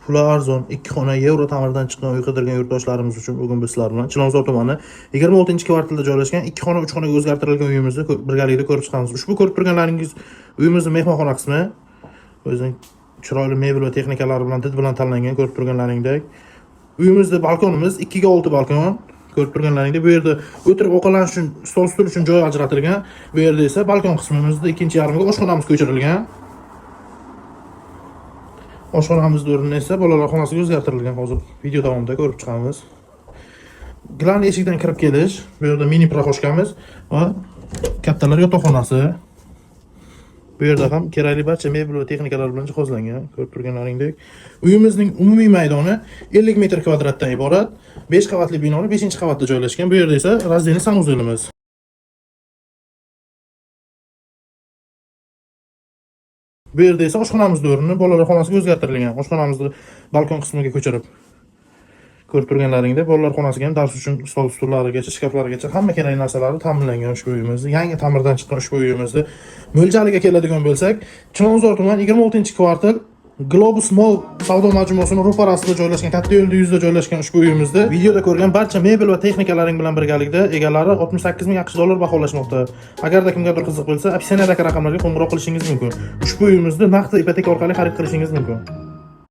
Puli arzon 2 xona yevro ta'mirdan chiqqan uy qidirgan yurtdoshlarimiz uchun bugun biz sizlar bilan Chilonzor tumani 26-kvartalda joylashgan 2 xona 3 xonaga o'zgartirilgan uyimizni birgalikda ko'rib chiqamiz. Ushbu ko'rib turganlaringiz uyimizning mehmonxona qismi. O'zining chiroyli mebel va texnikalari bilan did bilan tanlangan ko'rib turganlaringdek. Uyimizda balkonimiz 2 ga 6 balkon. Ko'rib turganlaringdek bu yerda o'tirib ovqatlanish uchun, stol stul uchun joy ajratilgan. Bu yerda esa balkon qismimizda ikkinchi yarmiga oshxonamiz ko'chirilgan. Oshxonamizning o'rnini esa bolalar xonasiga o'zgartirilgan. Hozir video davomida ko'rib chiqamiz. Glan eshikdan kirib kelish, bu yerda mini proxoshkamiz va kattalar yotoqxonasi. Bu yerda ham kerakli barcha mebel va texnikalar bilan jihozlangan. Ko'rib turganlaringdek, uyimizning umumiy maydoni 50 metr kvadratdan iborat. 5 qavatli binoning 5-qavatda joylashgan. Bu yerda esa razdельный sanuzelimiz. Bu yerda esa oshxonamizning o'rnini bolalar xonasiga o'zgartirilgan. Oshxonamizni balkon qismiga ko'chirib ko'rib turganlaringdek, bolalar xonasiga ham dars uchun stol stullarigacha, shkaflarigacha hamma kerakli narsalari ta'minlangan ushbu uyimizda. Yangi ta'mirdan chiqqan ushbu uyimizda mo'ljaliga keladigan bo'lsak, Chilonzor tumani 26-kvartal Globus Mall savdo majmuasining ro'parasida joylashgan, katta yo'lda yuzida joylashgan ushbu uyimizda videoda ko'rgan barcha mebel va texnikalaring bilan birgalikda egalari 68 ming AQSh dollar baholashmoqda. Agarda kimgadir qiziq bo'lsa, opsiyadagi raqamlarga qo'ng'iroq qilishingiz mumkin. Ushbu uyimizni naqd ipoteka orqali xarid qilishingiz mumkin.